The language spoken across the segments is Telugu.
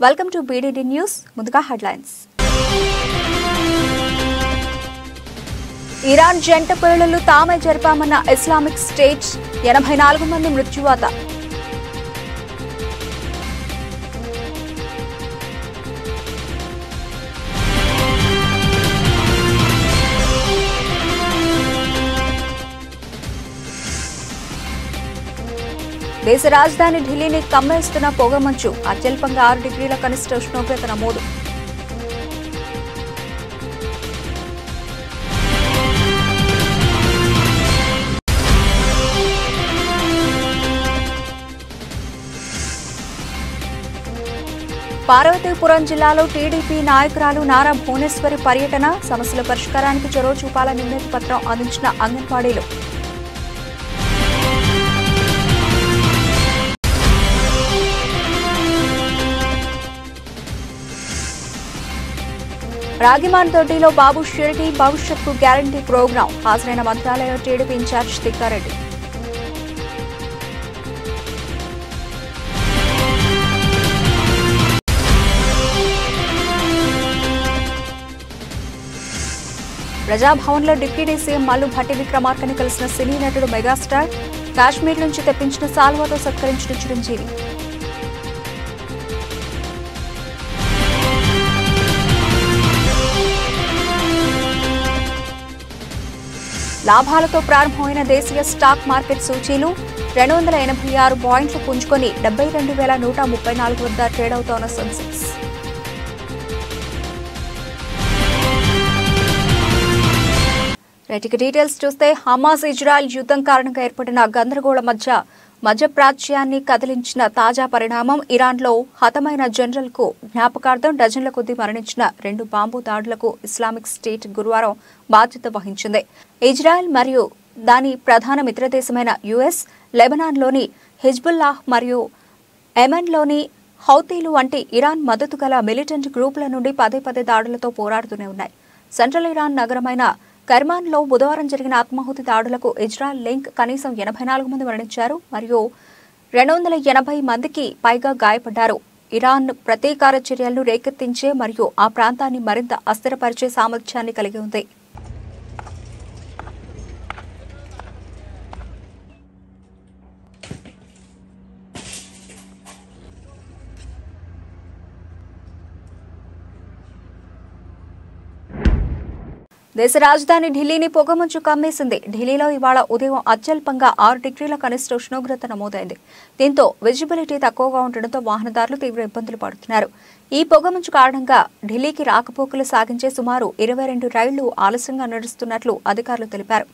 Welcome to BDD news. ముందుగా హెడ్లైన్స్. ఇరాన్ జంట పేలుళ్లు తామే జరిపామన్న ఇస్లామిక్ స్టేట్, 84 మంది మృత్యువాత. దేశ రాజధాని ఢిల్లీని కమ్మేస్తున్న పొగమంచు, అత్యల్పంగా 6 డిగ్రీల కనిష్ట ఉష్ణోగ్రత నమోదు. పార్వతీపురం జిల్లాలో టీడీపీ నాయకురాలు నారా భువనేశ్వరి పర్యటన, సమస్యల పరిష్కారానికి చొరవ చూపాలని వినతి పత్రం అందించిన అంగన్వాడీలు. రాగిమాన్ తోటిలో బాబు షిరిడి భవిష్యత్కు గ్యారంటీ ప్రోగ్రాం, హాజరైన మంత్రాలయ టీడీపీ ఇన్ఛార్జ్ తిక్కారెడ్డి. ప్రజాభవన్లో డిప్యూటీ సీఎం మల్లు భట్టి విక్రమార్కని కలిసిన సినీ నటుడు మెగాస్టార్, కాశ్మీర్ నుంచి తెప్పించిన సాల్వాతో సత్కరించిన చిరంజీవి. లాభాలతో ప్రారంభమైన దేశీయ స్టాక్ మార్కెట్ సూచీలు 286 పాయింట్లు పుంజుకొని 72,134 వద్ద ట్రేడ్ అవుతోన్న సెన్సెక్స్. రైటికి డీటెయిల్స్ చూస్తే, హమాస్ ఇజ్రాయెల్ యుద్ధం కారణంగా ఏర్పడిన గందరగోళం మధ్యప్రాచ్యాన్ని కదిలించిన తాజా పరిణామం ఇరాన్లో హతమైన జనరల్కు జ్ఞాపకార్థం డజన్ల కొద్దీ మరణించిన 2 బాంబు దాడులకు ఇస్లామిక్ స్టేట్ గురువారం బాధ్యత వహించింది. ఇజ్రాయెల్ మరియు దాని ప్రధాన మిత్రదేశమైన యుఎస్, లెబనాన్లోని హిజ్బుల్లాహ్ మరియు యెమెన్లోని హౌతీలు వంటి ఇరాన్ మద్దతు గల మిలిటెంట్ గ్రూపుల నుండి పదే దాడులతో పోరాడుతూనే ఉన్నాయి. సెంట్రల్ ఇరాన్ నగరమైన కర్మాన్లో బుధవారం జరిగిన ఆత్మాహుతి దాడులకు ఇజ్రాయెల్ లింక్ కనీసం 84 మంది మరణించారు మరియు 280 మందికి పైగా గాయపడ్డారు. ఇరాన్ ప్రతీకార చర్యలను రేకెత్తించే మరియు ఆ ప్రాంతాన్ని మరింత అస్థిరపరిచే సామర్థ్యాన్ని కలిగి ఉంది. దేశ రాజధాని ఢిల్లీని పొగమంచు కమ్మేసింది. ఢిల్లీలో ఇవాళ ఉదయం అత్యల్పంగా 6 డిగ్రీల కనిష్ట ఉష్ణోగ్రత నమోదైంది. దీంతో విజిబిలిటీ తక్కువగా ఉండడంతో వాహనదారులు తీవ్ర ఇబ్బందులు పడుతున్నారు. ఈ పొగమంచు కారణంగా ఢిల్లీకి రాకపోకలు సాగించే సుమారు 22 రైళ్లు ఆలస్యంగా నడుస్తున్నట్లు అధికారులు తెలిపారు.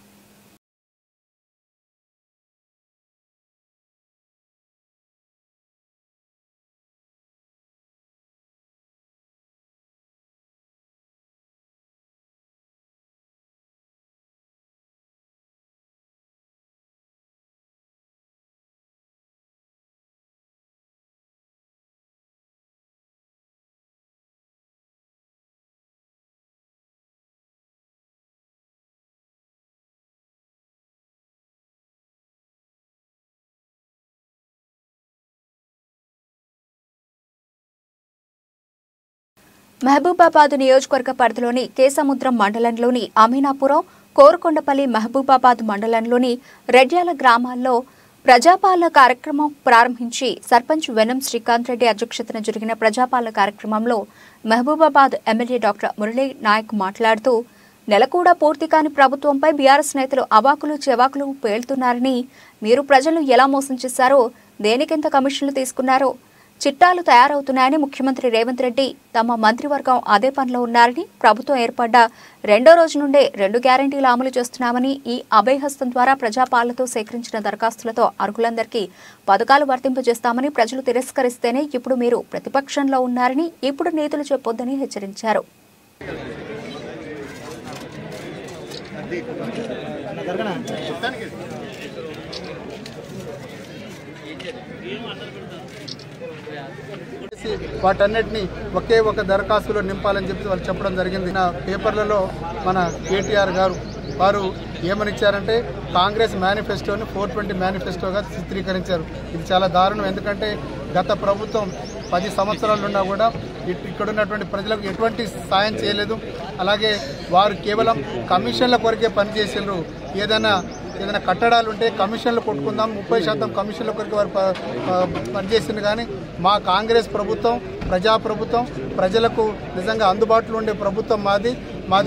మహబూబాబాద్ నియోజకవర్గ పరిధిలోని కేసముద్రం మండలంలోని అమీనాపురం, కోరుకొండపల్లి, మహబూబాబాద్ మండలంలోని రెడ్యాల గ్రామాల్లో ప్రజాపాలన కార్యక్రమం ప్రారంభించి సర్పంచ్ వెనం శ్రీకాంత్ రెడ్డి అధ్యక్షతన జరిగిన ప్రజాపాలన కార్యక్రమంలో మహబూబాబాద్ ఎమ్మెల్యే డాక్టర్ మురళీ నాయక్ మాట్లాడుతూ, నెల కూడా పూర్తి కాని ప్రభుత్వంపై బీఆర్ఎస్ నేతలు అవాకులు చెవాకులు పేలుతున్నారని, మీరు ప్రజలను ఎలా మోసం చేశారో, దేనికింత కమిషన్లు తీసుకున్నారో, చిట్టాలు తయారవుతున్నాయని ముఖ్యమంత్రి రేవంత్ రెడ్డి తమ మంత్రివర్గం అదే పనిలో ఉన్నారని, ప్రభుత్వం ఏర్పడ్డ 2వ రోజు నుండే 2 గ్యారంటీలు అమలు చేస్తున్నామని, ఈ అభయహస్తం ద్వారా ప్రజాపాలనతో సేకరించిన దరఖాస్తులతో అర్హులందరికీ పథకాలు వర్తింపజేస్తామని, ప్రజలు తిరస్కరిస్తేనే ఇప్పుడు మీరు ప్రతిపక్షంలో ఉన్నారని, ఇప్పుడు నీతులు చెప్పొద్దని హెచ్చరించారు. వాటన్నిటిని ఒకే ఒక దరఖాస్తులో నింపాలని చెప్పి వాళ్ళు చెప్పడం జరిగింది. నా పేపర్లలో మన కేటీఆర్ గారు వారు ఏమనిచ్చారంటే కాంగ్రెస్ మేనిఫెస్టోని 420 మేనిఫెస్టోగా చిత్రీకరించారు. ఇది చాలా దారుణం. ఎందుకంటే గత ప్రభుత్వం 10 సంవత్సరాలున్నా కూడా ఇక్కడ ఉన్నటువంటి ప్రజలకు ఎటువంటి సాయం చేయలేదు. అలాగే వారు కేవలం కమిషన్ల కొరకే పనిచేసారు. ఏదైనా కట్టడాలు ఉంటే కమిషన్లు కొట్టుకుందాం, 30% కమిషన్ల కొరకు వారు పనిచేసింది. కానీ మా కాంగ్రెస్ ప్రభుత్వం ప్రజాప్రభుత్వం, ప్రజలకు నిజంగా అందుబాటులో ఉండే ప్రభుత్వం మాది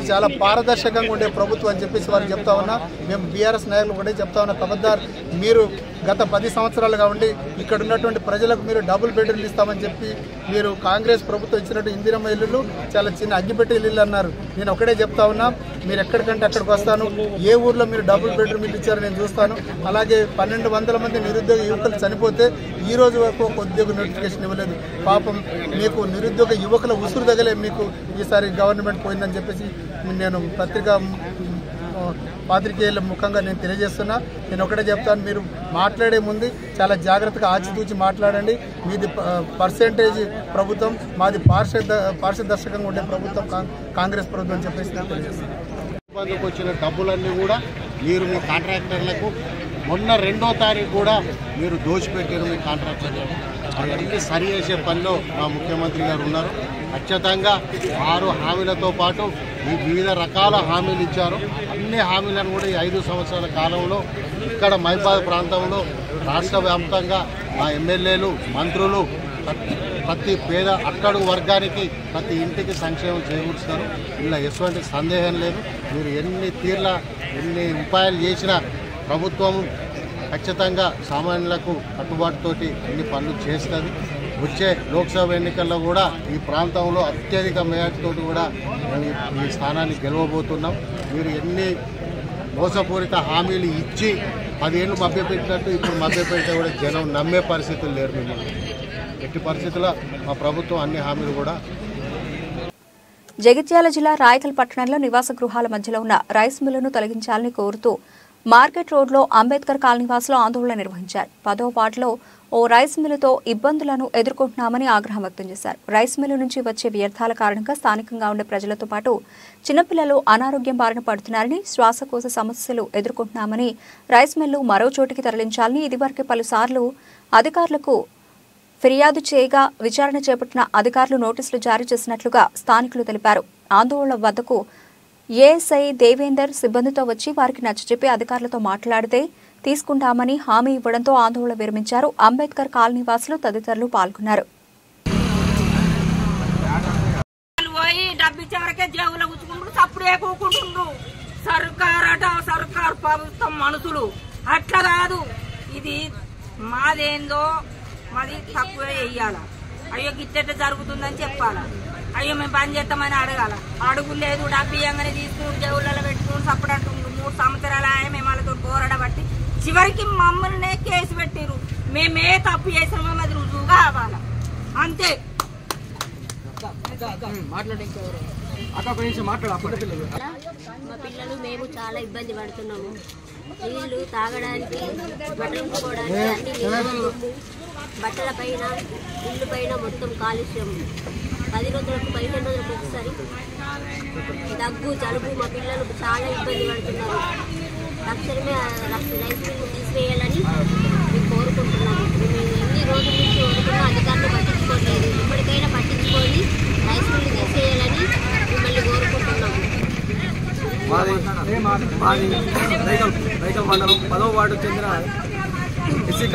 చాలా పారదర్శకంగా ఉండే ప్రభుత్వం అని చెప్పేసి వారు చెప్తా ఉన్నా. మేము బీఆర్ఎస్ నాయకులు కూడా చెప్తా ఉన్నా, ఖబర్దార్ మీరు గత 10 సంవత్సరాలుగా ఉండి ఇక్కడ ఉన్నటువంటి ప్రజలకు మీరు డబుల్ బెడ్రూమ్లు ఇస్తామని చెప్పి మీరు కాంగ్రెస్ ప్రభుత్వం ఇచ్చినట్టు ఇందిరమ్మ ఇల్లులు చాలా చిన్న అగ్గిపెట్టి ఇల్లు అన్నారు. నేను ఒకటే చెప్తా ఉన్నా, మీరు ఎక్కడికంటే అక్కడికి వస్తాను, ఏ ఊర్లో మీరు డబుల్ బెడ్రూమ్ ఇల్లు ఇచ్చారో నేను చూస్తాను. అలాగే 1200 మంది నిరుద్యోగ యువకులు చనిపోతే ఈ రోజు వరకు ఒక ఉద్యోగ నోటిఫికేషన్ ఇవ్వలేదు. పాపం మీకు నిరుద్యోగ యువకుల ఉసురు తగలే మీకు ఈసారి గవర్నమెంట్ పోయిందని చెప్పేసి నేను పాత్రికేయుల ముఖంగా నేను తెలియజేస్తున్నా. నేను ఒకటే చెప్తాను, మీరు మాట్లాడే ముందు చాలా జాగ్రత్తగా ఆచితూచి మాట్లాడండి. మీది పర్సెంటేజ్ ప్రభుత్వం, మాది పారదర్శకంగా ఉండే ప్రభుత్వం కాంగ్రెస్ ప్రభుత్వం అని చెప్పేసి నేను తెలియజేస్తాను. వచ్చిన డబ్బులన్నీ కూడా మీరు మీ కాంట్రాక్టర్లకు మొన్న 2వ తారీఖు కూడా మీరు దోచిపెట్టారు. మీ కాంట్రాక్టర్లకు అవన్నీ సరి చేసే పనిలో మా ముఖ్యమంత్రి గారు ఉన్నారు. ఖచ్చితంగా 6 హామీలతో పాటు వివిధ రకాల హామీలు ఇచ్చారు. అన్ని హామీలను కూడా ఈ 5 సంవత్సరాల కాలంలో ఇక్కడ మహిబాద్ ప్రాంతంలో రాష్ట్ర వ్యాప్తంగా మా ఎమ్మెల్యేలు, మంత్రులు ప్రతి పేద అట్టడుగు వర్గానికి ప్రతి ఇంటికి సంక్షేమం చేకూరుస్తారు. ఇలా ఎటువంటి సందేహం లేదు. మీరు ఎన్ని ఉపాయాలు చేసినా ప్రభుత్వం ఖచ్చితంగా సామాన్యులకు కట్టుబాటుతోటి అన్ని పనులు చేస్తుంది. వచ్చే లోక్సభ ఎన్నికల్లో కూడా ఈ ప్రాంతంలో అత్యధిక మేయర్తో కూడా ఈ స్థానాన్ని గెలవబోతున్నాం. మీరు ఎన్ని మోసపూరిత హామీలు ఇచ్చి 10 ఏళ్ళు మభ్యపెట్టినట్టు ఇప్పుడు మభ్యపెడితే కూడా జనం నమ్మే పరిస్థితులు లేరు. మిమ్మల్ని ఎట్టి పరిస్థితుల్లో మా ప్రభుత్వం అన్ని హామీలు కూడా. జగిత్యాల జిల్లా రాయకల్ పట్టణంలో నివాస గృహాల మధ్యలో ఉన్న రైస్ మిల్లును తొలగించాలని కోరుతూ మార్కెట్ రోడ్లో అంబేద్కర్ కాలనీ వాసులు ఆందోళన నిర్వహించారు. 10వ వార్డులో ఓ రైస్ మిల్లుతో ఇబ్బందులను ఎదుర్కొంటున్నామని ఆగ్రహం వ్యక్తం చేశారు. రైస్ మిల్లు నుంచి వచ్చే వ్యర్థాల కారణంగా స్థానికంగా ఉండే ప్రజలతో పాటు చిన్నపిల్లలు అనారోగ్యం బారిన పడుతున్నారని, శ్వాసకోశ సమస్యలు ఎదుర్కొంటున్నామని, రైస్ మిల్లు మరో చోటికి తరలించాలని ఇదివరకే పలుసార్లు అధికారులకు ఫిర్యాదు చేయగా విచారణ చేపట్టిన అధికారులు నోటీసులు జారీ చేసినట్లుగా స్థానికులు తెలిపారు. ఆందోళన వద్దకు ఏఎస్ఐ దేవేందర్ సిబ్బందితో వచ్చి వారికి నచ్చజెప్పి అధికారులతో మాట్లాడితే తీసుకుంటామని హామీ ఇవ్వడంతో ఆందోళన విరమించారు. అంబేద్కర్ కాలనీ వాసులు తదితరులు పాల్గొన్నారు. సర్కారు ప్రభుత్వం మనుషులు అట్లా కాదు, ఇది మాదేందో మాది తక్కువ వేయాల. అయ్యో గిట్టెట్ట జరుగుతుందని చెప్పాలా, అయ్యో మేము పని చేస్తామని అడగాల. అడుగు లేదు, డబ్బు ఇయ్యంగానే తీసుకుని జవులలో పెట్టుకుని సప్పుడంటుండు. 3 సంవత్సరాల మేము వాళ్ళతో పోరాడబట్టి చివరికి మమ్మల్నే కేసు పెట్టిరు. మేమే తప్పు చేసినామో అది రుజువు కావాలా, అంతే. మా పిల్లలు మేము చాలా ఇబ్బంది పడుతున్నాము. నీళ్లు తాగడానికి, బట్టలు ఉంచుకోవడానికి అన్ని బట్టల పైన, ఇల్లు పైన మొత్తం కాలుష్యం. 10 రోజులకు 15 రోజులకు ఒకసారి దగ్గు, జలుబు. మా పిల్లలు చాలా ఇబ్బంది పడుతున్నారు. తక్షణమే రైస్ మిల్లు తీసివేయాలని మేము కోరుకుంటున్నాము. మేము ఎన్ని రోజుల నుంచి కోరుకున్నా అధికారులు పట్టించుకోలేదు. ఇప్పటికైనా పట్టించుకొని రైస్ మిల్లు తీసేయాలని మిమ్మల్ని కోరుకుంటున్నాము. మాది రైకల్ మండలం 10వ వార్డు చెందిన ఎస్సీ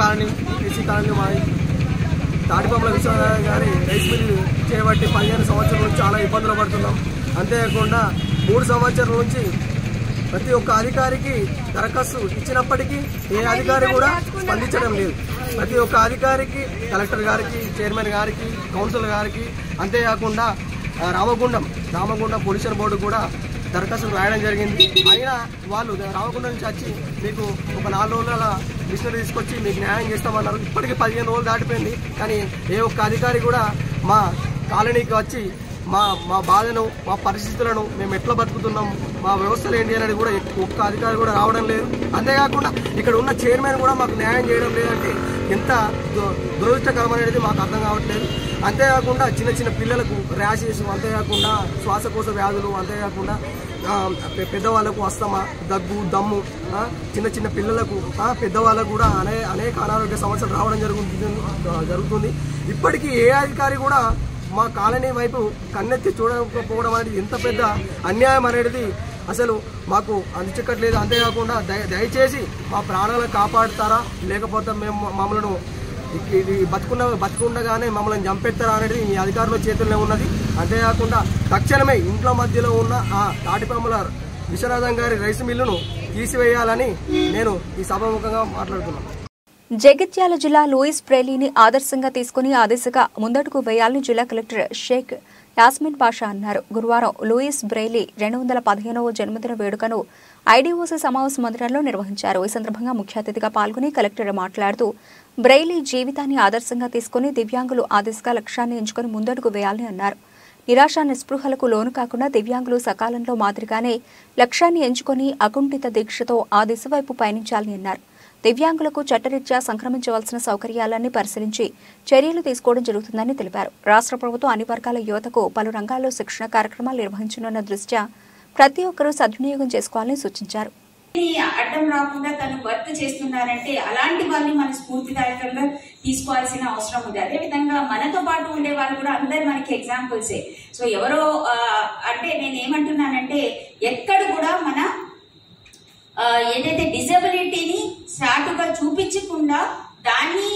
కాలనీ మాది తాటిపంపుల విశ్వనారాయణ గారి రైస్ మిల్లు చేయబట్టి 15 సంవత్సరాల నుంచి చాలా ఇబ్బందులు పడుతున్నాం. అంతేకాకుండా 3 సంవత్సరాల నుంచి ప్రతి ఒక్క అధికారికి దరఖాస్తు ఇచ్చినప్పటికీ ఏ అధికారి కూడా స్పందించడం లేదు. ప్రతి ఒక్క అధికారికి, కలెక్టర్ గారికి, చైర్మన్ గారికి, కౌన్సిలర్ గారికి, అంతేకాకుండా రామగుండం పొల్యూషన్ బోర్డు కూడా దరఖాస్తులు రాయడం జరిగింది. అయినా వాళ్ళు రామగుండం నుంచి వచ్చి మీకు ఒక 4 రోజుల మిషనరీ తీసుకొచ్చి మీకు న్యాయం చేస్తామన్నారు. ఇప్పటికీ 15 రోజులు దాటిపోయింది. కానీ ఏ ఒక్క అధికారి కూడా మా కాలనీకి వచ్చి మా బాధను, మా పరిస్థితులను, మేము ఎట్లా బతుకుతున్నాం, మా వ్యవస్థలు ఏంటి అనేది కూడా ఒక్క అధికారి కూడా రావడం లేదు. అంతేకాకుండా ఇక్కడ ఉన్న చైర్మన్ కూడా మాకు న్యాయం చేయడం లేదంటే ఎంత దురదృష్టకరం అనేది మాకు అర్థం కావట్లేదు. అంతేకాకుండా చిన్న చిన్న పిల్లలకు ర్యాషెస్, అంతేకాకుండా శ్వాసకోశ వ్యాధులు, అంతేకాకుండా పెద్దవాళ్ళకు అస్తమా, దగ్గు, దమ్ము, చిన్న చిన్న పిల్లలకు, పెద్దవాళ్ళకు కూడా అనేక అనారోగ్య సమస్యలు రావడం జరుగుతుంది. ఇప్పటికీ ఏ అధికారి కూడా మా కాలనీ వైపు కన్నెత్తి చూడకపోవడం అనేది ఎంత పెద్ద అన్యాయం అనేది అసలు మాకు అందించట్లేదు. అంతేకాకుండా దయచేసి మా ప్రాణాలను కాపాడుతారా, లేకపోతే మేము మమ్మల్ని ఇది బతుకుండగానే మమ్మల్ని చంపేస్తారా అనేది మీ అధికారుల చేతుల్లో ఉన్నది. అంతేకాకుండా తక్షణమే ఇంట్లో మధ్యలో ఉన్న ఆ తాటిపాముల విశ్వనాథం గారి రైస్ మిల్లును తీసివేయాలని నేను ఈ సభాముఖంగా మాట్లాడుతున్నాను. జగిత్యాల జిల్లా లూయిస్ బ్రెయిలీని ఆదర్శంగా తీసుకుని ఆ దిశగా ముందడుగు వేయాలని జిల్లా కలెక్టర్ షేక్ యాస్మిన్ పాషా అన్నారు. గురువారం లూయిస్ బ్రెయిలీ 215వ జన్మదిన వేడుకను ఐడీఓసీ సమావేశ మందిరంలో నిర్వహించారు. ఈ సందర్భంగా ముఖ్య అతిథిగా పాల్గొని కలెక్టర్ మాట్లాడుతూ బ్రెయిలీ జీవితాన్ని ఆదర్శంగా తీసుకుని దివ్యాంగులు ఆ దిశగా లక్ష్యాన్ని ఎంచుకుని ముందడుగు వేయాలని అన్నారు. నిరాశ నిస్పృహలకు లోను కాకుండా దివ్యాంగులు సకాలంలో మాదిరిగానే లక్ష్యాన్ని ఎంచుకుని అకుంఠిత దీక్షతో ఆ దిశ వైపు పయనించాలని అన్నారు. దివ్యాంగులకు చట్టరీత్యా సంక్రమించవలసిన సౌకర్యాలన్నీ పరిశీలించి చర్యలు తీసుకోవడం జరుగుతుందని తెలిపారు. రాష్ట్ర ప్రభుత్వం అన్ని వర్గాల యువతకు పలు రంగాల్లో శిక్షణ కార్యక్రమాలు నిర్వహించనున్న దృష్ట్యా ప్రతి ఒక్కరూ సద్వినియోగం చేసుకోవాలని సూచించారు. అడ్డం రాకుండా తను వర్క్ చేస్తున్నారంటే అలాంటి వాళ్ళని మన స్ఫూర్తిదాయకంగా తీసుకోవాల్సిన అవసరం ఉంది. అదేవిధంగా మనతో పాటు ఉండే వాళ్ళు కూడా అందరు మనకి ఎగ్జాంపుల్సే. సో ఎవరో అంటే నేనేమంటున్నానంటే ఎక్కడ కూడా మన ఏదైతే డిజబిలిటీని చాటుగా చూపించకుండా దాన్ని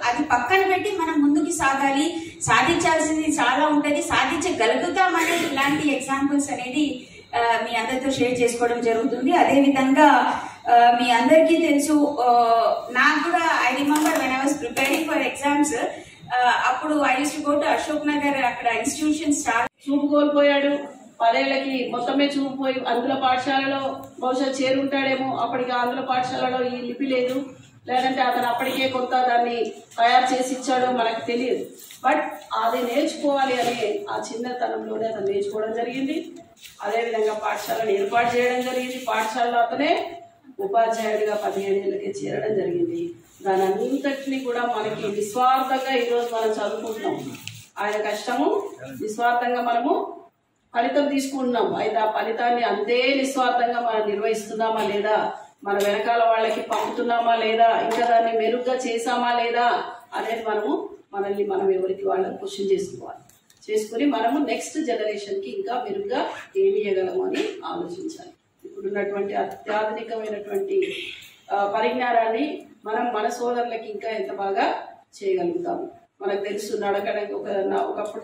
అది పక్కన పెట్టి మనం ముందుకు సాగాలి. సాధించాల్సింది చాలా ఉంటది, సాధించగలుగుతామనే ఇలాంటి ఎగ్జాంపుల్స్ అనేది మీ అందరితో షేర్ చేసుకోవడం జరుగుతుంది. అదే విధంగా మీ అందరికీ తెలుసు, నాకు కూడా I remember when I was preparing for exams, అప్పుడు I use to go to Ashok Nagar, అక్కడ ఇన్స్టిట్యూషన్ స్టార్ట్ చూపు కోల్పోయాడు. 10 ఏళ్లకి మొత్తమే చూపుపోయి అందులో పాఠశాలలో బహుశా చేరుంటాడేమో. అప్పటికి ఆంధ్ర పాఠశాలలో ఈ లిపి లేదు, లేదంటే అతను అప్పటికే కొంత దాన్ని తయారు చేసి ఇచ్చాడో మనకు తెలియదు. బట్ అది నేర్చుకోవాలి అనే ఆ చిన్నతనంలోనే అతను నేర్చుకోవడం జరిగింది. అదేవిధంగా పాఠశాలను ఏర్పాటు చేయడం జరిగింది. పాఠశాలలో అతనే ఉపాధ్యాయుడిగా 15 ఏళ్ళకే చేరడం జరిగింది. దాని అంతటినీ కూడా మనకి నిస్వార్థంగా ఈరోజు మనం చదువుకుంటున్నాం. ఆయన కష్టము నిస్వార్థంగా మనము ఫలితం తీసుకుంటున్నాం. అయితే ఆ ఫలితాన్ని అంతే నిస్వార్థంగా మనం నిర్వహిస్తున్నామా లేదా, మన వెనకాల వాళ్ళకి పంపుతున్నామా లేదా, ఇంకా దాన్ని మెరుగ్గా చేసామా లేదా అనేది మనల్ని మనం ఎవరికి వాళ్ళని క్వశ్చన్ చేసుకుని మనము నెక్స్ట్ జనరేషన్ కి ఇంకా మెరుగ్గా ఏమి ఇవ్వగలము అని ఆలోచించాలి. ఇప్పుడున్నటువంటి అత్యాధునికమైనటువంటి పరిజ్ఞానాన్ని మనం మన సోదరులకి ఇంకా ఎంత బాగా చేయగలుగుతాము. మనకు తెలుసు, నడకడానికి ఒకప్పుడు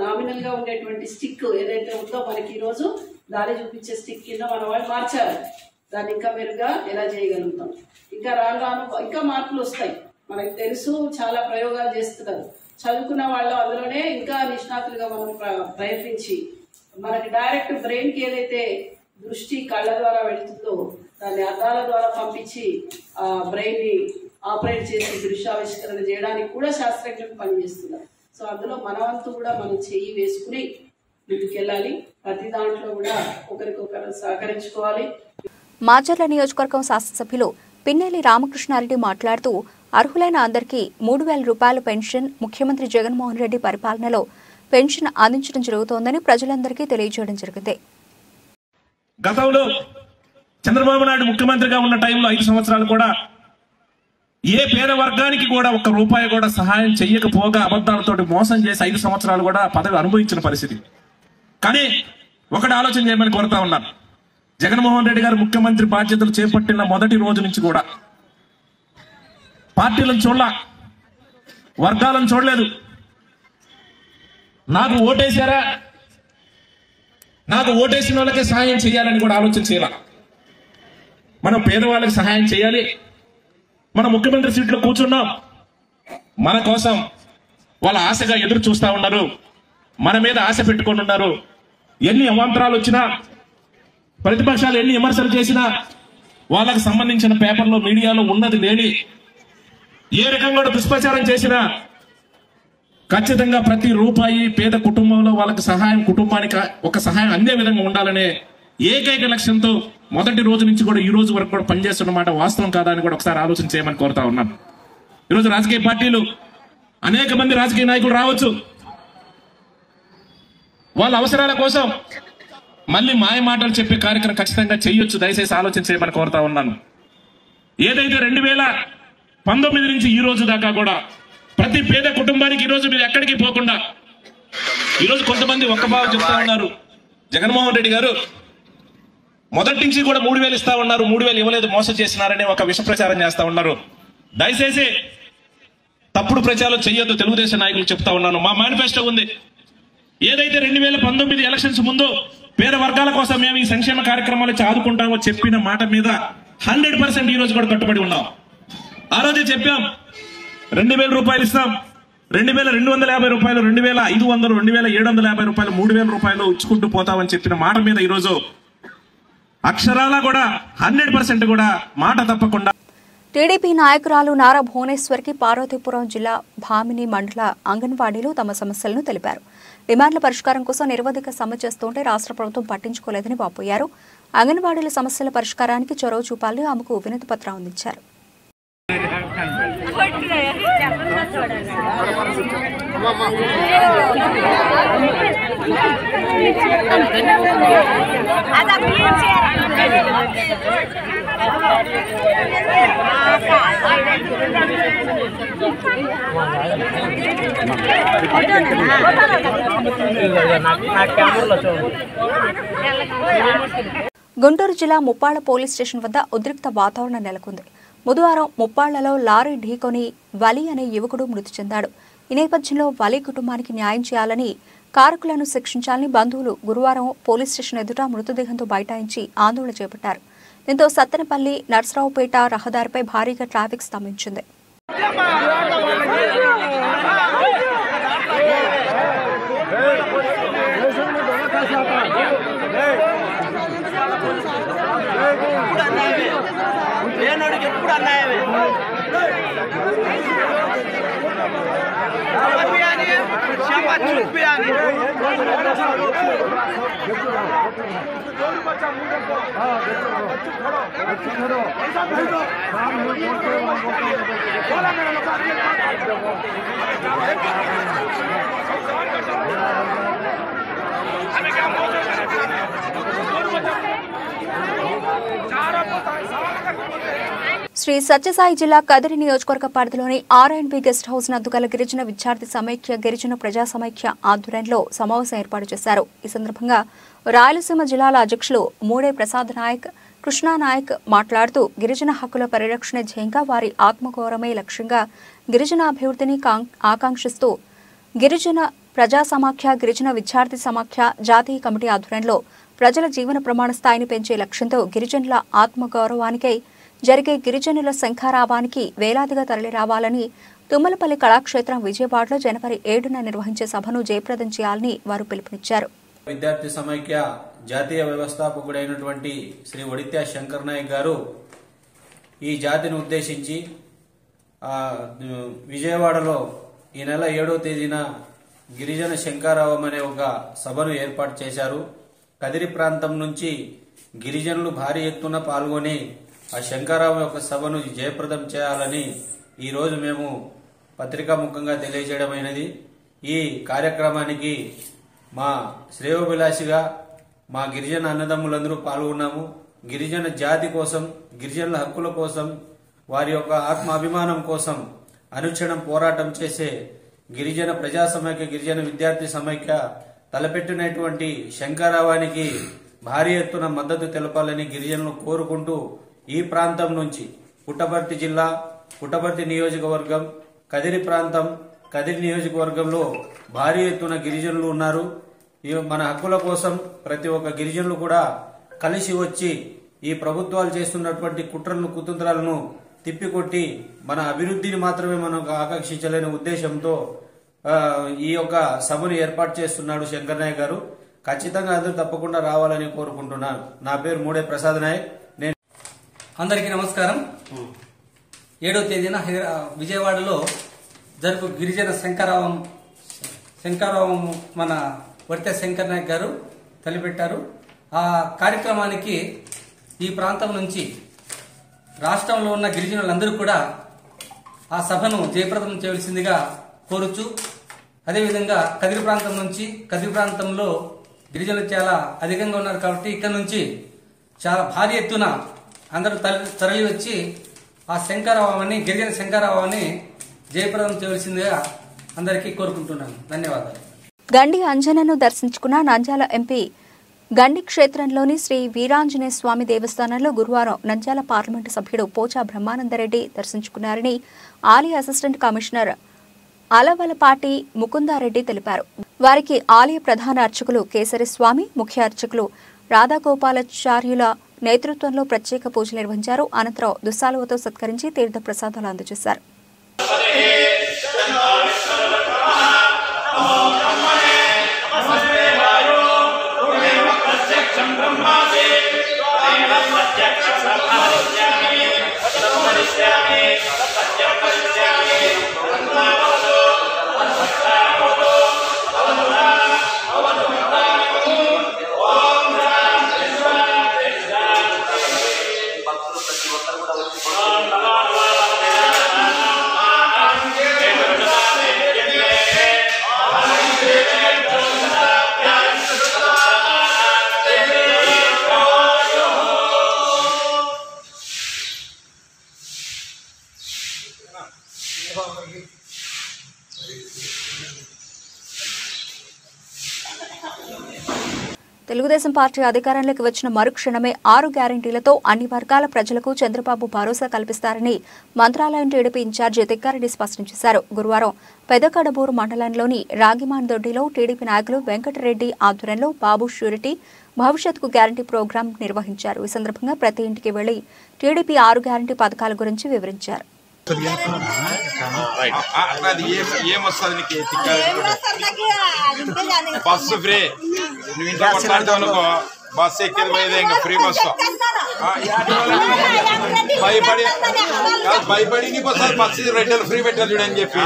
నామినల్ గా ఉండేటువంటి స్టిక్ ఏదైతే ఉందో మనకి ఈ రోజు దారి చూపించే స్టిక్ కింద మన వాళ్ళు మార్చారు. దాన్ని ఇంకా మెరుగ్గా ఎలా చేయగలుగుతాం. ఇంకా రాను ఇంకా మార్పులు వస్తాయి. మనకు తెలుసు, చాలా ప్రయోగాలు చేస్తున్నారు. చదువుకున్న వాళ్ళు అందులోనే ఇంకా నిష్ణాతులుగా మనం ప్రయత్నించి మనకి డైరెక్ట్ బ్రెయిన్ కి ఏదైతే దృష్టి కళ్ళ ద్వారా వెళుతుందో దాన్ని అద్దాల ద్వారా పంపించి ఆ బ్రెయిన్ ని ఆపరేట్ చేసి దృశ్యావిష్కరణ చేయడానికి కూడా శాస్త్రజ్ఞులు పనిచేస్తున్నారు. సో అందులో మనవంతు కూడా మనం చెయ్యి వేసుకుని ముందుకెళ్ళాలి. ప్రతి దాంట్లో కూడా ఒకరికొకరు సహకరించుకోవాలి. మాచర్ల నియోజకవర్గం శాసనసభ్యులు పిన్నెల్లి రామకృష్ణారెడ్డి మాట్లాడుతూ అర్హులైన అందరికీ 3,000 రూపాయల పెన్షన్ ముఖ్యమంత్రి జగన్మోహన్ రెడ్డి పరిపాలనలో పెన్షన్ అందించడం జరుగుతోందని ప్రజలందరికీ తెలియజేయడం జరిగింది. గతంలో చంద్రబాబు నాయుడు ముఖ్యమంత్రిగా ఉన్న టైంలో 5 సంవత్సరాలు కూడా ఏ పేద వర్గానికి కూడా 1 రూపాయి కూడా సహాయం చెయ్యకపోగా అబద్ధాలతో మోసం చేసి 5 సంవత్సరాలు కూడా పదవి అనుభవించిన పరిస్థితి. కానీ ఒకటి ఆలోచన చేయమని కోరుతా ఉన్నాను. జగన్మోహన్ రెడ్డి గారు ముఖ్యమంత్రి బాధ్యతలు చేపట్టిన మొదటి రోజు నుంచి కూడా పార్టీలను చూడలా, వర్గాలను చూడలేదు. నాకు ఓటేశారా, నాకు ఓటేసిన వాళ్ళకే సహాయం చేయాలని కూడా ఆలోచన చేయాల. మనం పేదవాళ్ళకి సహాయం చేయాలి. మన ముఖ్యమంత్రి సీట్లో కూర్చున్నాం, మన కోసం వాళ్ళ ఆశగా ఎదురు చూస్తా ఉన్నారు, మన మీద ఆశ పెట్టుకొని ఉన్నారు. ఎన్ని అవాంతరాలు వచ్చినా, ప్రతిపక్షాలు ఎన్ని విమర్శలు చేసినా, వాళ్ళకు సంబంధించిన పేపర్లో మీడియాలో ఉన్నది లేని ఏ రకంగా దుష్ప్రచారం చేసినా ఖచ్చితంగా ప్రతి రూపాయి పేద కుటుంబంలో వాళ్ళకి సహాయం, కుటుంబానికి ఒక సహాయం అందే విధంగా ఉండాలనే ఏకైక లక్ష్యంతో మొదటి రోజు నుంచి కూడా ఈ రోజు వరకు కూడా పనిచేస్తున్నమాట వాస్తవం కాదా అని కూడా ఒకసారి ఆలోచన చేయమని కోరుతా ఉన్నాను. ఈరోజు రాజకీయ పార్టీలు అనేక మంది రాజకీయ నాయకులు రావచ్చు. వాళ్ళ అవసరాల కోసం మళ్ళీ మాయ మాటలు చెప్పే కార్యక్రమం ఖచ్చితంగా చేయొచ్చు. దయచేసి ఆలోచన చేయమని కోరుతా ఉన్నాను. ఏదైతే 2019 నుంచి ఈ రోజు దాకా కూడా ప్రతి పేద కుటుంబానికి ఈరోజు మీరు ఎక్కడికి పోకుండా ఈరోజు కొంతమంది ఒక్క భావం చెప్తా ఉన్నారు. జగన్మోహన్ రెడ్డి గారు మొదటి నుంచి కూడా 3,000 ఇస్తా ఉన్నారు, 3,000 ఇవ్వలేదు, మోసం చేసినారని ఒక విష ప్రచారం చేస్తా ఉన్నారు. దయచేసి తప్పుడు ప్రచారం చెయ్యొద్దు. తెలుగుదేశం నాయకులు చెప్తా ఉన్నాను. మా మేనిఫెస్టో ఉంది. ఏదైతే 2019 ఎలక్షన్స్ ముందు పేద వర్గాల కోసం మేము ఈ సంక్షేమ కార్యక్రమాలు ఆదుకుంటామో చెప్పిన మాట మీద 100% ఈ రోజు కూడా కట్టుబడి ఉన్నాం. ఆ రోజే చెప్పాం 2,000 రూపాయలు ఇస్తాం, 2,250 రూపాయలు, 2,500, 2,750 రూపాయలు, 3,000 రూపాయలు ఇచ్చుకుంటూ పోతామని చెప్పిన మాట మీద ఈరోజు అక్షరాల కూడా 100% కూడా మాట తప్పకుండా. టీడీపీ నాయకురాలు నారా భువనేశ్వర్కి పార్వతీపురం జిల్లా భామిని మండల అంగన్వాడీలు తమ సమస్యలను తెలిపారు. డిమాండ్ల పరిష్కారం కోసం నిరవధిక సమ్మె చేస్తుంటే రాష్ట్ర ప్రభుత్వం పట్టించుకోలేదని వాపోయారు. అంగన్వాడీల సమస్యల పరిష్కారానికి చొరవ చూపాలని ఆమెకు వినతి పత్రం అందించారు. గుంటూరు జిల్లా ముప్పాళ్ల పోలీస్ స్టేషన్ వద్ద ఉద్రిక్త వాతావరణం నెలకొంది. బుధవారం ముప్పాళ్లలో లారీ ఢీకొని వలి అనే యువకుడు మృతి చెందాడు. ఈ నేపథ్యంలో వలి కుటుంబానికి న్యాయం చేయాలని, కారకులను శిక్షించాలని బంధువులు గురువారం పోలీస్ స్టేషన్ ఎదుట మృతదేహంతో బైఠాయించి ఆందోళన చేపట్టారు. దీంతో సత్తెనపల్లి నర్సరావుపేట రహదారిపై భారీగా ట్రాఫిక్ స్తంభించింది. శ్రీ సత్యసాయి జిల్లా కదిరి నియోజకవర్గ పరిధిలోని ఆర్ఎండ్బి గెస్ట్ హౌస్ నందు గల గిరిజన విద్యార్థి సమైక్య గిరిజన ప్రజా సమైక్య ఆధ్వర్యంలో సమావేశం ఏర్పాటు చేశారు. ఈ సందర్భంగా రాయలసీమ జిల్లాల అధ్యక్షులు మూడే ప్రసాద్ నాయక్, కృష్ణా నాయక్ మాట్లాడుతూ గిరిజన హక్కుల పరిరక్షణ ధ్యేయంగా వారి ఆత్మగౌరవమే లక్ష్యంగా గిరిజన అభివృద్ధిని ఆకాంక్షిస్తూ గిరిజన ప్రజా సమాఖ్య గిరిజన విద్యార్థి సమాఖ్య జాతీయ కమిటీ ఆధ్వర్యంలో ప్రజల జీవన ప్రమాణ స్థాయిని పెంచే లక్ష్యంతో గిరిజనుల ఆత్మగౌరవానికై జరిగే గిరిజనుల శంఖారావానికి వేలాదిగా తరలిరావాలని, తుమ్మలపల్లి కళాక్షేత్రం విజయవాడలో జనవరి 7న నిర్వహించే సభను జయప్రదం చేయాలని వారు పిలుపునిచ్చారు. విద్యార్థి సమైక్య జాతీయ వ్యవస్థాపకుడైనటువంటి శ్రీ ఒడిత్యా శంకర్ నాయక్ గారు ఈ జాతిని ఉద్దేశించి విజయవాడలో ఈ నెల 7వ తేదీన గిరిజన శంఖారావం అనే ఒక సభను ఏర్పాటు చేశారు. కదిరి ప్రాంతం నుంచి గిరిజనులు భారీ ఎత్తున పాల్గొని ఆ శంఖారావం యొక్క సభను జయప్రదం చేయాలని ఈరోజు మేము పత్రికాముఖంగా తెలియజేయడమైనది. ఈ కార్యక్రమానికి మా శ్రేయోభిలాషిగా మా గిరిజన అన్నదమ్ములందరూ పాల్గొన్నాము. గిరిజన జాతి కోసం, గిరిజనుల హక్కుల కోసం, వారి యొక్క ఆత్మాభిమానం కోసం అనుక్షణం పోరాటం చేసే గిరిజన ప్రజా సమైక్య గిరిజన విద్యార్థి సమైక్య తలపెట్టినటువంటి శంఖారావానికి భారీ ఎత్తున మద్దతు తెలపాలని గిరిజనులు కోరుకుంటూ ఈ ప్రాంతం నుంచి పుట్టపర్తి జిల్లా, పుట్టపర్తి నియోజకవర్గం, కదిరి ప్రాంతం, కదిరి నియోజకవర్గంలో భారీ ఎత్తున గిరిజనులు ఉన్నారు. మన హక్కుల కోసం ప్రతి ఒక్క గిరిజనులు కూడా కలిసి వచ్చి ఈ ప్రభుత్వాలు చేస్తున్నటువంటి కుట్రలను కుతంత్రాలను తిప్పికొట్టి మన అభివృద్ధిని మాత్రమే మనం ఆకాంక్షించలేని ఉద్దేశంతో ఈ యొక్క సభను ఏర్పాటు చేస్తున్నాడు శంకర్ నాయక్ గారు. ఖచ్చితంగా అందరూ తప్పకుండా రావాలని కోరుకుంటున్నాను. నా పేరు మూడే ప్రసాద్ నాయక్. నేను అందరికీ నమస్కారం. 7వ తేదీన విజయవాడలో జరుపు గిరిజన శంఖారావం మన వర్తే శంకర్ నాయక్ గారు తలపెట్టారు. ఆ కార్యక్రమానికి ఈ ప్రాంతం నుంచి రాష్ట్రంలో ఉన్న గిరిజనులందరూ కూడా ఆ సభను జయప్రదం చేయవలసిందిగా కోరుచు, అదేవిధంగా కదిరి ప్రాంతంలో గిరిజనులు చాలా అధికంగా ఉన్నారు కాబట్టి ఇక్కడ నుంచి చాలా భారీ ఎత్తున అందరూ తరలి వచ్చి ఆ గిరిజన శంకరావాన్ని జయప్రదం చేయవలసిందిగా అందరికీ కోరుకుంటున్నాను. ధన్యవాదాలు. గండి అంజనను దర్శించుకున్న నంద్యాల ఎంపీ గండి క్షేత్రంలోని శ్రీ వీరాంజనేయ స్వామి దేవస్థానంలో గురువారం నంద్యాల పార్లమెంటు సభ్యుడు పోచా బ్రహ్మానందరెడ్డి దర్శించుకున్నారని ఆలయ అసిస్టెంట్ కమిషనర్ అలవలపాటి ముకుందారెడ్డి తెలిపారు. వారికి ఆలయ ప్రధాన అర్చకులు కేసరి స్వామి, ముఖ్య అర్చకులు రాధాగోపాలాచార్యుల నేతృత్వంలో ప్రత్యేక పూజలు నిర్వహించారు. అనంతరం దుస్సాలువతో సత్కరించి తీర్థ ప్రసాదాలు అందజేశారు. తెలుగుదేశం పార్టీ అధికారంలోకి వచ్చిన మరుక్షణమే 6 గ్యారెంటీలతో అన్ని వర్గాల ప్రజలకు చంద్రబాబు భరోసా కల్పిస్తారని మంత్రాలయం టీడీపీ ఇన్ఛార్జి తిక్కారెడ్డి స్పష్టం చేశారు. గురువారం పెదకడబూరు మండలంలోని రాగిమాన్దొడ్డిలో టీడీపీ నాయకులు వెంకటరెడ్డి ఆధ్వర్యంలో బాబు ష్యూరిటీ భవిష్యత్తుకు గ్యారంటీ ప్రోగ్రాం నిర్వహించారు. ఈ సందర్భంగా ప్రతి ఇంటికి వెళ్లి టీడీపీ 6 గ్యారంటీ పథకాల గురించి వివరించారు. బస్సు ఫ్రీ, నువ్వు ఇంట్లో మాట్లాడతావు అనుకో, బస్సు ఎక్కేది పోయేదే ఇంకా ఫ్రీ బస్సు. భయపడి నీకు ఒకసారి బస్సు రెడ్డలు ఫ్రీ పెట్టారు చూడని చెప్పి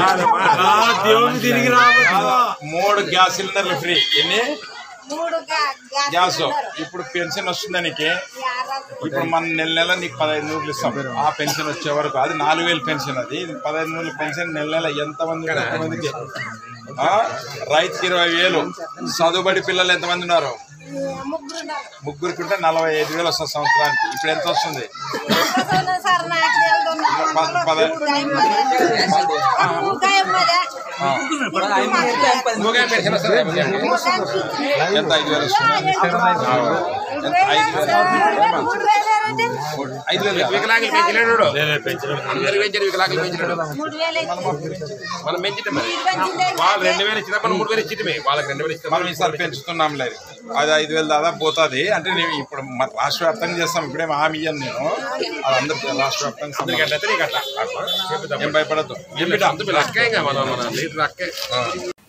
3 గ్యాస్ సిలిండర్లు ఫ్రీ. ఎన్ని గ్యాస్ ఇప్పుడు పెన్షన్ వస్తుంది నీకు. ఇప్పుడు మన నెల నీకు 15,000 ఇస్తాం. ఆ పెన్షన్ వచ్చే వరకు అది 4,000 పెన్షన్. అది 15,000 పెన్షన్ నెల ఎంతమందికి? రైతుకి 20,000. చదువుబడి పిల్లలు ఎంతమంది ఉన్నారు? ముగ్గురికి ఉంటే 45,000 వస్తుంది సంవత్సరానికి. ఇప్పుడు ఎంత వస్తుంది? ఎంత 5,000 వస్తుంది? 5,000 వికలాంగులు పెంచినాడు, అందరు పెంచారు. వికలాంగులు పెంచినాడు మనం పెంచితే మరి వాళ్ళు 2,000 ఇచ్చినా మనం 3,000 ఇచ్చితే వాళ్ళకి 2,000 ఇస్తే మనం ఈసారి పెంచుతున్నాం లేదు. అది 5,000 దాదాపు పోతుంది. అంటే నేను ఇప్పుడు రాష్ట్ర వ్యాప్తంగా చేస్తాం. ఇప్పుడేమో హామీ ఇయ్యాను నేను. అది అందరు రాష్ట్ర వ్యాప్తంగా ఏం భయపడద్దు.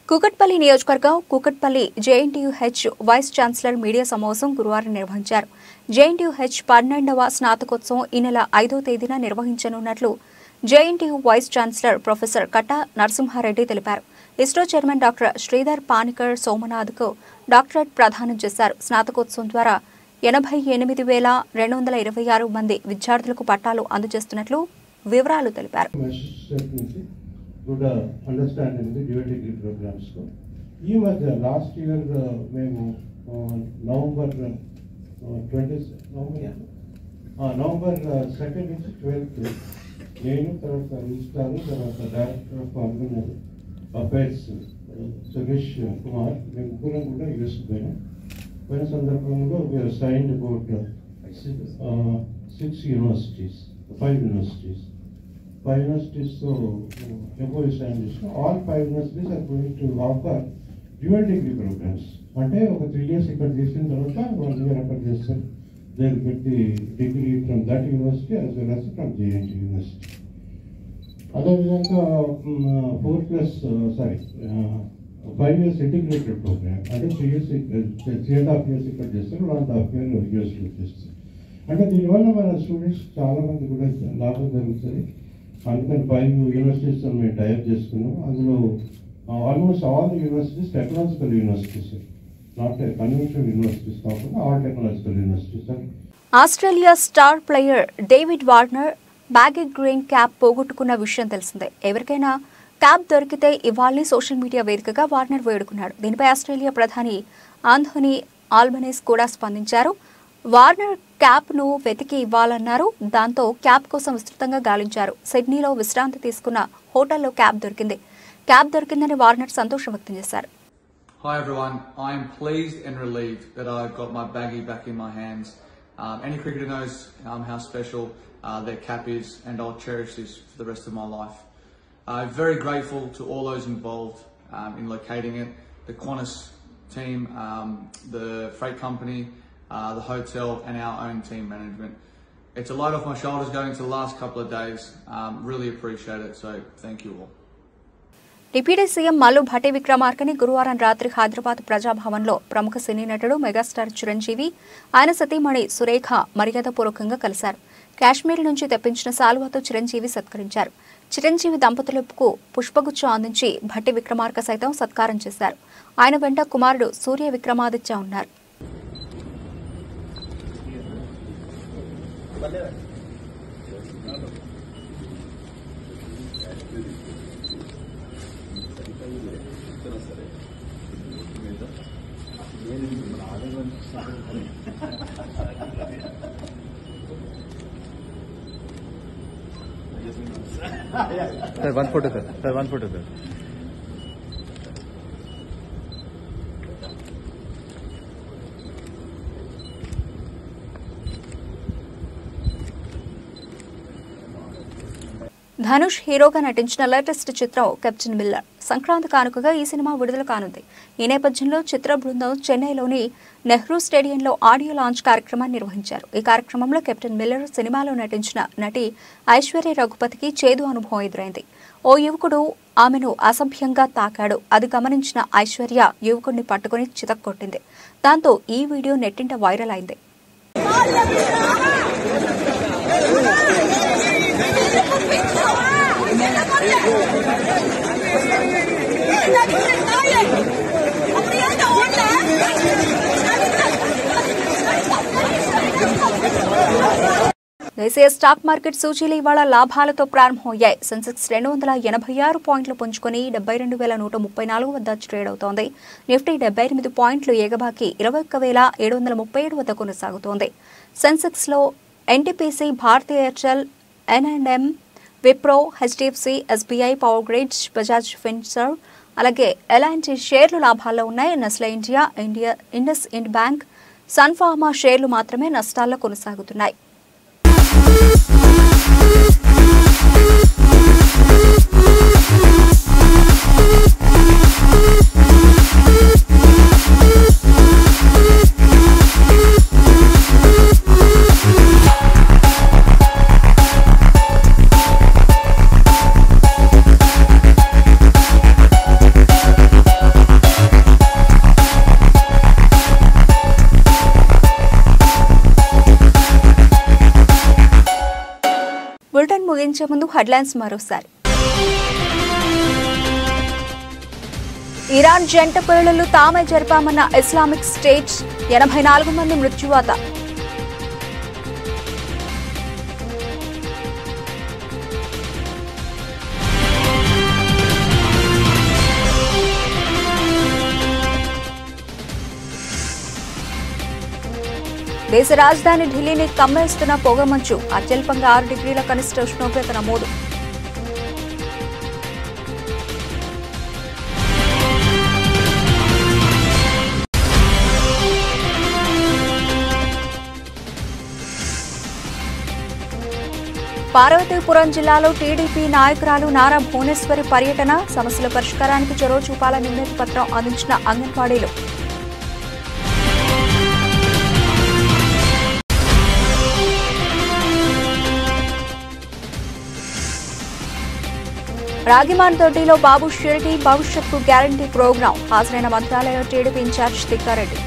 కూకట్పల్లి నియోజకవర్గం Kukatpally JNTUH vice chancellor media సమావేశం గురువారం నిర్వహించారు. జేఎన్టీయూహెచ్ 12వ స్నాతకోత్సవం ఈ నెల 5వ తేదీన నిర్వహించనున్నట్లు JNTU vice chancellor professor Katta Narasimhareddy తెలిపారు. ఇస్రో చైర్మన్ డాక్టర్ శ్రీధర్ పానికర్ సోమనాథ్కు డాక్టరేట్ ప్రదానం చేశారు. స్నాతకోత్సవం ద్వారా 88,226 మంది విద్యార్థులకు పట్టాలు అందజేస్తున్నట్లు వివరాలు తెలిపారు. ఈ మధ్య లాస్ట్ ఇయర్ మేము నవంబర్ 2nd నుంచి 12th నేను, తర్వాత రిజిస్ట్రార్, తర్వాత director of organise affairs Suresh Kumar, మేము ముగ్గురం కూడా యూఎస్ పోయిన సందర్భంలో we are signed about 5 universities. 5 universities so MOU signed చేసిన. All 5 universities are going to offer dual degree programs. అంటే ఒక 3 years ఇక్కడ చేసిన తర్వాత 1 year అక్కడ చేస్తారు. They will get the degree from that university as well as from JNT University. అదేవిధంగా 5 years integrated program. అంటే 3.5 years ఇక్కడ చేస్తారు, 1.5 year యూఎస్లో చేస్తారు. అంటే దీనివల్ల మన స్టూడెంట్స్ చాలా మంది కూడా లాభం జరుగుతుంది. అందుకని 5 యూనివర్సిటీస్ మేము టైప్ చేసుకున్నాం. అందులో almost all universities technological universities, not conventional universities కాకుండా all technological universities. Australia star player David Warner baggy green cap పోగొట్టుకున్న విషయం తెలిసిందే. ఎవరికైనా క్యాబ్ దొరికితే ఇవ్వాలని సోషల్ మీడియా వేదికగా వార్నర్ వేడుకున్నాడు. దీనిపై ఆస్ట్రేలియా ప్రధాని ఆంథోనీ ఆల్బనీస్ కూడా స్పందించారు. వార్నర్ క్యాబ్ను వెతికి ఇవ్వాలన్నారు. దాంతో క్యాబ్ కోసం విస్తృతంగా గాలించారు. సిడ్నీలో విశ్రాంతి తీసుకున్న హోటల్లో క్యాబ్ దొరికిందని వార్నర్ సంతోషం వ్యక్తం చేశారు. Hi everyone, I am pleased and relieved that I've got my baggie back in my hands. Any cricketer knows how special their cap is, and I'll cherish this for the rest of my life. I'm very grateful to all those involved in locating it, the Qantas team, the freight company, the hotel and our own team management. It's a load off my shoulders going into the last couple of days. Really appreciate it, so thank you all. Deputy CM Mallu Bhatti విక్రమార్కని గురువారం రాత్రి హైదరాబాద్ ప్రజాభవన్లో ప్రముఖ సినీ నటుడు మెగాస్టార్ చిరంజీవి, ఆయన సతీమణి సురేఖ మర్యాదపూర్వకంగా కలిశారు. కాశ్మీర్ నుంచి తెప్పించిన సాల్వాతో చిరంజీవి సత్కరించారు. చిరంజీవి దంపతులకు పుష్పగుచ్చం అందించి భట్టి విక్రమార్క సైతం సత్కారం చేశారు. ఆయన వెంట కుమారుడు సూర్య విక్రమాదిత్య ఉన్నారు. Sir, one photo, sir. Sir, one photo, sir. Dhanush హీరోగా నటించిన లేటెస్ట్ చిత్రం కెప్టెన్ మిల్లర్. సంక్రాంతి కానుకగా ఈ సినిమా విడుదల కానుంది. ఈ నేపథ్యంలో చిత్ర బృందం చెన్నైలోని నెహ్రూ స్టేడియంలో ఆడియో లాంచ్ కార్యక్రమాన్ని నిర్వహించారు. ఈ కార్యక్రమంలో కెప్టెన్ మిల్లర్ సినిమాలో నటించిన నటి ఐశ్వర్య రఘుపతికి చేదు అనుభవం ఎదురైంది. ఓ యువకుడు ఆమెను అసభ్యంగా తాకాడు. అది గమనించిన ఐశ్వర్య యువకుడిని పట్టుకుని చితక్కొట్టింది. దాంతో ఈ వీడియో నెట్టింట వైరల్ అయింది. దేశీయ స్టాక్ మార్కెట్ సూచీలు ఇవాళ లాభాలతో ప్రారంభమయ్యాయి. సెన్సెక్స్ 286 పాయింట్లు పుంజుకొని 72,134 వద్ద ట్రేడ్ అవుతోంది. నిఫ్టీ 78 పాయింట్లు ఎగబాకి 21,737 వద్ద కొనసాగుతోంది. సెన్సెక్స్ లో ఎన్టీపీసీ, భారతీ ఎయిర్టెల్, ఎన్ఎండ్ఎం, Wipro, HDFC, SBI, power grid, Bajaj Finserv, అలాగే ఎల్ఐఎన్టీ షేర్లు లాభాల్లో ఉన్నాయి. Nestle India, IndusInd bank, Sun Pharma షేర్లు మాత్రమే నష్టాల్లో కొనసాగుతున్నాయి. బులెటిన్ ముగించే ముందు హెడ్లైన్స్ మరోసారి. ఇరాన్ జంట పేలుళ్లు తామే జరిపామన్న ఇస్లామిక్ స్టేట్, 84 మంది మృత్యువాత. దేశ రాజధాని ఢిల్లీని కమ్మేస్తున్న పొగమంచు, అత్యల్పంగా 6 డిగ్రీల కనిష్ట ఉష్ణోగ్రత నమోదు. పార్వతీపురం జిల్లాలో టీడీపీ నాయకురాలు నారా భువనేశ్వరి పర్యటన, సమస్యల పరిష్కారానికి చొరవ చూపాలని వినతి పత్రం అందించిన అంగన్వాడీలు. రాగిమాన్ దొడ్డిలో బాబు షిరిటీ భవిష్యత్తు గ్యారంటీ ప్రోగ్రాం, హాజరైన మంత్రాలయ టీడీపీ ఇన్ఛార్జ్ తిక్కారెడ్డి.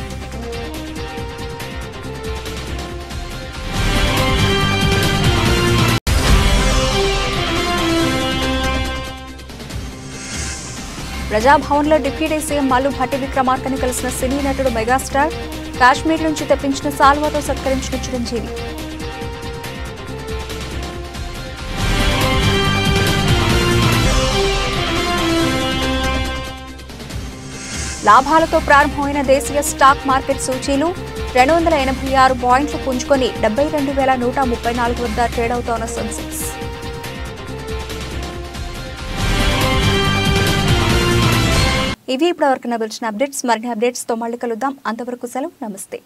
ప్రజాభవన్లో డిప్యూటీ సీఎం మల్లు భట్టి విక్రమార్కని కలిసిన సినీ నటుడు మెగాస్టార్, కాశ్మీర్ నుంచి తెప్పించిన సాల్వాతో సత్కరించిన చిరంజీవి. లాభాలతో ప్రారంభమైన దేశీయ స్టాక్ మార్కెట్ సూచీలు 286 పాయింట్లు పుంజుకొని 72,134 వద్ద ట్రేడ్ అవుతోన్న సెన్సెక్స్. ఇవి ఇప్పటివరకు లభించిన అప్డేట్స్. మరిన్ని అప్డేట్స్తో మళ్ళీ కలుద్దాం. అంతవరకు సెలవు. నమస్తే.